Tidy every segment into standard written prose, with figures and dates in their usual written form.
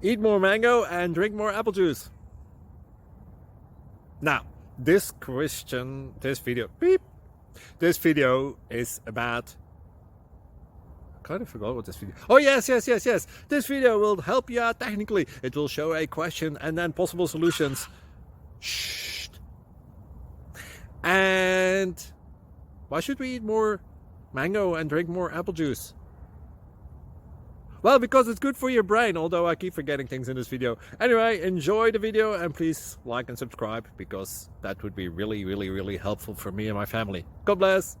Eat more mango and drink more apple juice. Now, this video is about, I kind of forgot what this video. Oh, yes. This video will help you out technically. It will show a question and then possible solutions. Shh. And why should we eat more mango and drink more apple juice? Well, because it's good for your brain, although I keep forgetting things in this video. Anyway, enjoy the video and please like and subscribe, because that would be really helpful for me and my family. God bless!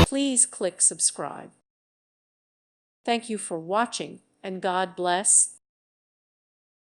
Please click subscribe. Thank you for watching, and God bless.